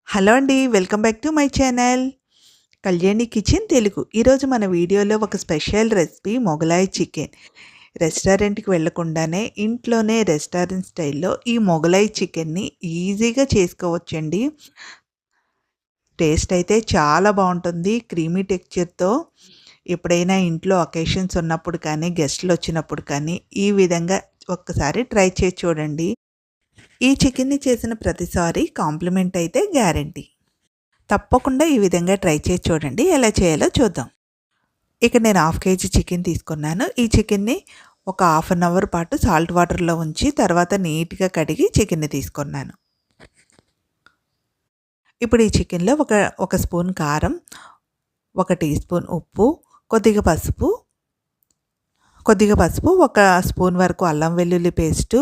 Hello అండి. Welcome back to my channel. Kalyani kitchen Telugu. ఈరోజు మన వీడియోలో ఒక స్పెషల్ రెసిపీ మొగలాయి చికెన్. రెస్టారెంట్‌కి వెళ్ళకుండానే ఇంట్లోనే రెస్టారెంట్ స్టైల్‌లో ఈ మొగలాయి చికెన్‌ని ఈజీగా చేసుకోవచ్చండి. టేస్ట్ అయితే చాలా బావుంటుంది. క్రీమీ టెక్స్చర్‌తో ఎప్పుడైనా ఇంట్లో అకేషన్స్ ఉన్నప్పుడు కానీ, గెస్ట్‌లొచ్చినప్పుడు కానీ ఈ విధంగా ఒక్కసారి ట్రై చేసి చూడండి. ఈ చికెన్‌ని చేసిన ప్రతిసారి కాంప్లిమెంట్ అయితే గ్యారంటీ. తప్పకుండా ఈ విధంగా ట్రై చేసి చూడండి. ఎలా చేయాలో చూద్దాం. ఇక్కడ నేను హాఫ్ కేజీ చికెన్ తీసుకున్నాను. ఈ చికెన్‌ని ఒక హాఫ్ అన్ అవర్ పాటు సాల్ట్ వాటర్‌లో ఉంచి తర్వాత నీట్‌గా కడిగి చికెన్‌ని తీసుకున్నాను. ఇప్పుడు ఈ చికెన్‌లో ఒక స్పూన్ కారం, ఒక టీ స్పూన్ ఉప్పు, కొద్దిగా పసుపు, ఒక స్పూన్ వరకు అల్లం వెల్లుల్లి పేస్టు,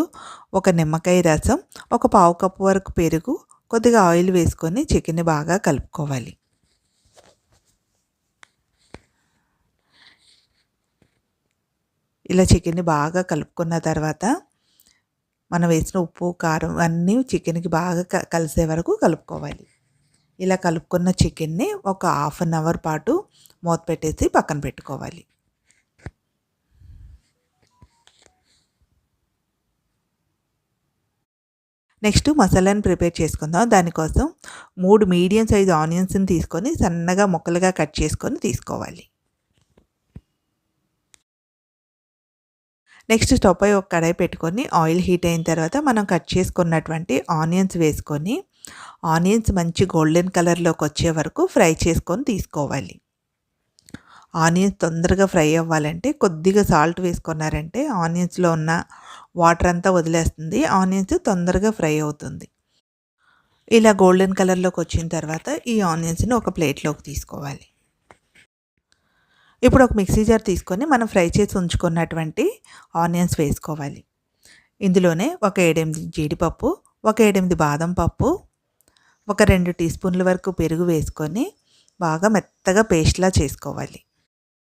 ఒక నిమ్మకాయ రసం, ఒక పావు కప్పు వరకు పెరుగు, కొద్దిగా ఆయిల్ వేసుకొని చికెన్‌ని బాగా కలుపుకోవాలి. ఇలా చికెన్‌ని బాగా కలుపుకున్న తర్వాత మనం వేసిన ఉప్పు, కారం అన్నీ చికెన్‌కి బాగా కలిసే వరకు కలుపుకోవాలి. ఇలా కలుపుకున్న చికెన్‌ని ఒక హాఫ్ అన్ అవర్ పాటు మూత పెట్టేసి పక్కన పెట్టుకోవాలి. నెక్స్ట్ మసాలాని ప్రిపేర్ చేసుకుందాం. దానికోసం 3 మీడియం సైజ్ ఆనియన్స్‌ని తీసుకొని సన్నగా ముక్కలుగా కట్ చేసుకొని తీసుకోవాలి. నెక్స్ట్ స్టవ్ పై ఒక కడాయి పెట్టుకొని ఆయిల్ హీట్ అయిన తర్వాత మనం కట్ చేసుకున్నటువంటి ఆనియన్స్ వేసుకొని, ఆనియన్స్ మంచి గోల్డెన్ కలర్‌లోకి వచ్చే వరకు ఫ్రై చేసుకొని తీసుకోవాలి. ఆనియన్స్ తొందరగా ఫ్రై అవ్వాలంటే కొద్దిగా సాల్ట్ వేసుకున్నారంటే ఆనియన్స్‌లో ఉన్న వాటర్ అంతా వదిలేస్తుంది. ఆనియన్స్ తొందరగా ఫ్రై అవుతుంది. ఇలా గోల్డెన్ కలర్‌లోకి వచ్చిన తర్వాత ఈ ఆనియన్స్‌ని ఒక ప్లేట్‌లోకి తీసుకోవాలి. ఇప్పుడు ఒక మిక్సీ జార్ తీసుకొని మనం ఫ్రై చేసి ఉంచుకున్నటువంటి ఆనియన్స్ వేసుకోవాలి. ఇందులోనే ఒక 7, 8 జీడిపప్పు, ఒక 7, 8 బాదం పప్పు, ఒక 2 టీ స్పూన్ల వరకు పెరుగు వేసుకొని బాగా మెత్తగా పేస్ట్‌లా చేసుకోవాలి.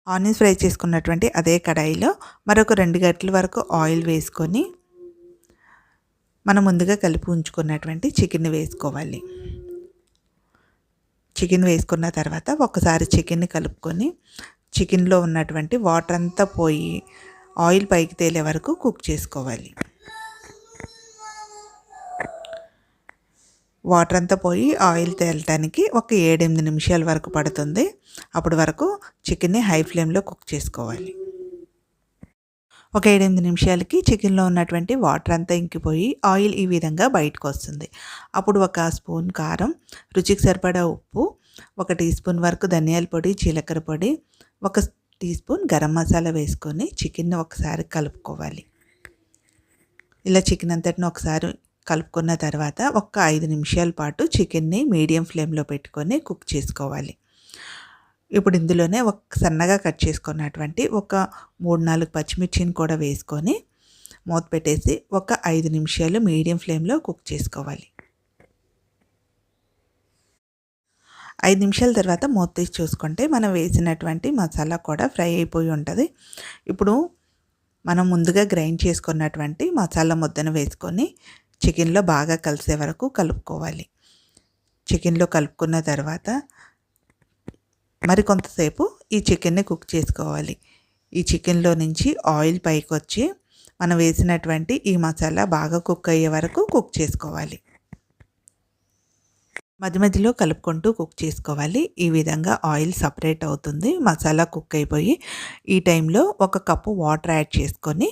ఆనియన్స్ ఫ్రై చేసుకున్నటువంటి అదే కడాయిలో మరొక 2 గంటల వరకు ఆయిల్ వేసుకొని మనం ముందుగా కలిపి ఉంచుకున్నటువంటి చికెన్‌ని వేసుకోవాలి. చికెన్ వేసుకున్న తర్వాత ఒకసారి చికెన్‌ని కలుపుకొని చికెన్‌లో ఉన్నటువంటి వాటర్ అంతా పోయి ఆయిల్ పైకి తేలే వరకు కుక్ చేసుకోవాలి. వాటర్ అంతా పోయి ఆయిల్ తేలటానికి ఒక 7, 8 నిమిషాల వరకు పడుతుంది. అప్పటి వరకు చికెన్‌ని హై ఫ్లేమ్‌లో కుక్ చేసుకోవాలి. ఒక 7, 8 నిమిషాలకి చికెన్‌లో ఉన్నటువంటి వాటర్ అంతా ఇంకిపోయి ఆయిల్ ఈ విధంగా బయటకొస్తుంది. అప్పుడు ఒక స్పూన్ కారం, రుచికి సరిపడా ఉప్పు, ఒక టీ స్పూన్ వరకు ధనియాల పొడి, జీలకర్ర పొడి, ఒక టీ స్పూన్ గరం మసాలా వేసుకొని చికెన్‌ని ఒకసారి కలుపుకోవాలి. ఇలా చికెన్ అంతటిని ఒకసారి కలుపుకున్న తర్వాత ఒక 5 నిమిషాల పాటు చికెన్‌ని మీడియం ఫ్లేమ్‌లో పెట్టుకొని కుక్ చేసుకోవాలి. ఇప్పుడు ఇందులోనే సన్నగా కట్ చేసుకున్నటువంటి ఒక 3, 4 పచ్చిమిర్చిని కూడా వేసుకొని మూత పెట్టేసి ఒక 5 నిమిషాలు మీడియం ఫ్లేమ్‌లో కుక్ చేసుకోవాలి. 5 నిమిషాల తర్వాత మూత తీసి చూసుకుంటే మనం వేసినటువంటి మసాలా కూడా ఫ్రై అయిపోయి ఉంటది. ఇప్పుడు మనం ముందుగా గ్రైండ్ చేసుకున్నటువంటి మసాలా ముద్దను వేసుకొని చికెన్‌లో బాగా కలిసే వరకు కలుపుకోవాలి. చికెన్‌లో కలుపుకున్న తర్వాత మరికొంతసేపు ఈ చికెన్‌ని కుక్ చేసుకోవాలి. ఈ చికెన్‌లో నుంచి ఆయిల్ పైకొచ్చి మనం వేసినటువంటి ఈ మసాలా బాగా కుక్ అయ్యే వరకు కుక్ చేసుకోవాలి. మధ్య మధ్యలో కలుపుకుంటూ కుక్ చేసుకోవాలి. ఈ విధంగా ఆయిల్ సపరేట్ అవుతుంది. మసాలా కుక్ అయిపోయి ఈ టైంలో ఒక కప్పు వాటర్ యాడ్ చేసుకొని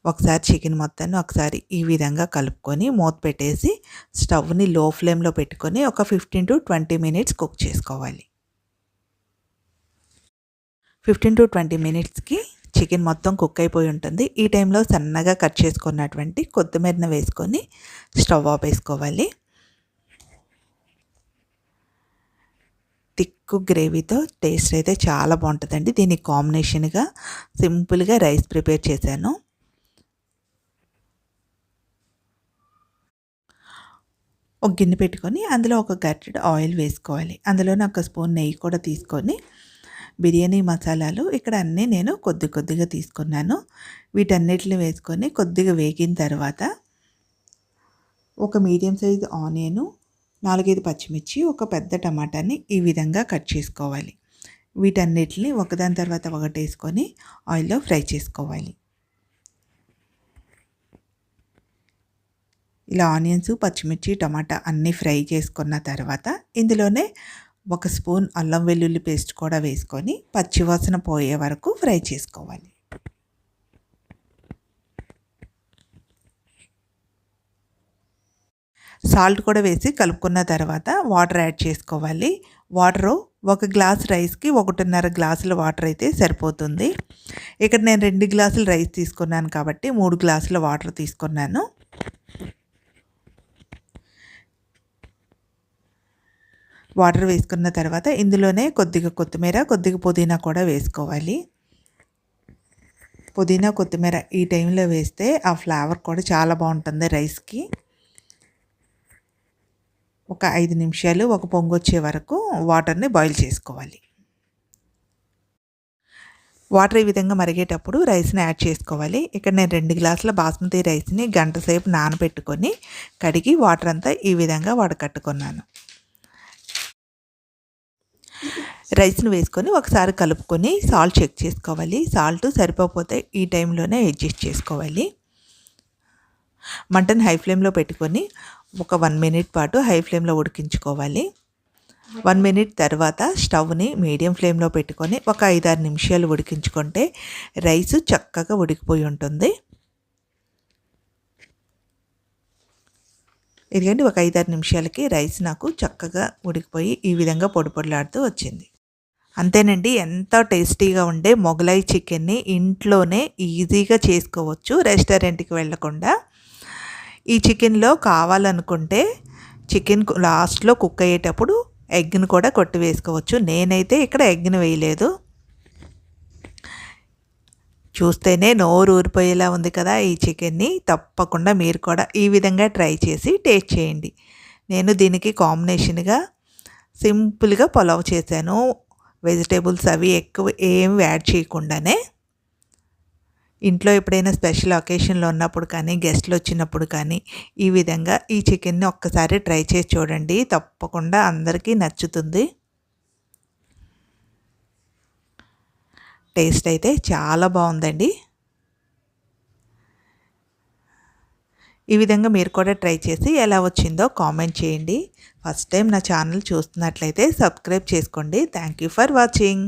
ఒకసారి చికెన్ మొత్తాన్ని ఒకసారి ఈ విధంగా కలుపుకొని మూత పెట్టేసి స్టవ్‌ని లో ఫ్లేమ్‌లో పెట్టుకొని ఒక 15-20 మినిట్స్ కుక్ చేసుకోవాలి. 15-20 మినిట్స్‌కి చికెన్ మొత్తం కుక్ అయిపోయి ఉంటుంది. ఈ టైంలో సన్నగా కట్ చేసుకున్నటువంటి కొత్తిమీరని వేసుకొని స్టవ్ ఆపేసుకోవాలి. థిక్ గ్రేవీతో టేస్ట్ అయితే చాలా బాగుంటుందండి. దీనికి కాంబినేషన్‌గా సింపుల్‌గా రైస్ ప్రిపేర్ చేశాను. ఒక గిన్నె పెట్టుకొని అందులో ఒక గరిటెడు ఆయిల్ వేసుకోవాలి. అందులోనే ఒక స్పూన్ నెయ్యి కూడా తీసుకొని బిర్యానీ మసాలాలు ఇక్కడ అన్నీ నేను కొద్దిగా తీసుకున్నాను. వీటన్నిటిని వేసుకొని కొద్దిగా వేగిన తర్వాత ఒక మీడియం సైజ్ ఆనియను, 4-5 పచ్చిమిర్చి, ఒక పెద్ద టమాటాని ఈ విధంగా కట్ చేసుకోవాలి. వీటన్నిటిని ఒకదాని తర్వాత ఒకటి వేసుకొని ఆయిల్లో ఫ్రై చేసుకోవాలి. ఇలా ఆనియన్స్, పచ్చిమిర్చి, టమాటా అన్నీ ఫ్రై చేసుకున్న తర్వాత ఇందులోనే 1 స్పూన్ అల్లం వెల్లుల్లి పేస్ట్ కూడా వేసుకొని పచ్చివాసన పోయే వరకు ఫ్రై చేసుకోవాలి. సాల్ట్ కూడా వేసి కలుపుకున్న తర్వాత వాటర్ యాడ్ చేసుకోవాలి. వాటరు 1 గ్లాస్ రైస్కి 1.5 గ్లాసుల వాటర్ అయితే సరిపోతుంది. ఇక్కడ నేను 2 గ్లాసులు రైస్ తీసుకున్నాను కాబట్టి 3 గ్లాసుల వాటర్ తీసుకున్నాను. వాటర్ వేసుకున్న తర్వాత ఇందులోనే కొద్దిగా కొత్తిమీర, కొద్దిగా పుదీనా కూడా వేసుకోవాలి. పుదీనా, కొత్తిమీర ఈ టైంలో వేస్తే ఆ ఫ్లేవర్ కూడా చాలా బాగుంటుంది రైస్కి. ఒక 5 నిమిషాలు ఒక పొంగు వచ్చే వరకు వాటర్ని బాయిల్ చేసుకోవాలి. వాటర్ ఈ విధంగా మరిగేటప్పుడు రైస్ని యాడ్ చేసుకోవాలి. ఇక్కడ నేను 2 గ్లాసుల బాస్మతి రైస్ని గంట సేపు నానబెట్టుకొని కడిగి వాటర్ అంతా ఈ విధంగా వడకట్టుకున్నాను. రైస్ని వేసుకొని ఒకసారి కలుపుకొని సాల్ట్ చెక్ చేసుకోవాలి. సాల్ట్ సరిపోతే ఈ టైంలోనే అడ్జస్ట్ చేసుకోవాలి. మంటను హై ఫ్లేమ్లో పెట్టుకొని ఒక 1 మినిట్ పాటు హై ఫ్లేమ్లో ఉడికించుకోవాలి. 1 మినిట్ తర్వాత స్టవ్ని మీడియం ఫ్లేమ్లో పెట్టుకొని ఒక 5-6 నిమిషాలు ఉడికించుకుంటే రైస్ చక్కగా ఉడికిపోయి ఉంటుంది. ఇదిగండి, ఒక 5-6 నిమిషాలకి రైస్ నాకు చక్కగా ఉడికిపోయి ఈ విధంగా పొడి పొడిలాడుతూ వచ్చింది. అంతేనండి, ఎంతో టేస్టీగా ఉండే మొగలాయి చికెన్ని ఇంట్లోనే ఈజీగా చేసుకోవచ్చు రెస్టారెంట్కి వెళ్ళకుండా. ఈ చికెన్లో కావాలనుకుంటే చికెన్ లాస్ట్లో కుక్ అయ్యేటప్పుడు ఎగ్ని కూడా కొట్టి వేసుకోవచ్చు. నేనైతే ఇక్కడ ఎగ్ని వేయలేదు. చూస్తేనే నోరు ఊరిపోయేలా ఉంది కదా ఈ చికెన్ని. తప్పకుండా మీరు కూడా ఈ విధంగా ట్రై చేసి టేస్ట్ చేయండి. నేను దీనికి కాంబినేషన్గా సింపుల్గా పులావ్ చేశాను. వెజిటేబుల్స్ అవి ఎక్కువ ఏమి యాడ్ చేయకుండానే. ఇంట్లో ఎప్పుడైనా స్పెషల్ అకేషన్లో ఉన్నప్పుడు కానీ గెస్ట్లు వచ్చినప్పుడు కానీ ఈ విధంగా ఈ చికెన్ని ఒక్కసారి ట్రై చేసి చూడండి. తప్పకుండా అందరికీ నచ్చుతుంది. టేస్ట్ అయితే చాలా బాగుందండి. ఈ విధంగా మీరు కూడా ట్రై చేసి ఎలా వచ్చిందో కామెంట్ చేయండి. ఫస్ట్ టైం నా ఛానల్ చూస్తున్నట్లయితే సబ్స్క్రైబ్ చేసుకోండి. Thank you for watching.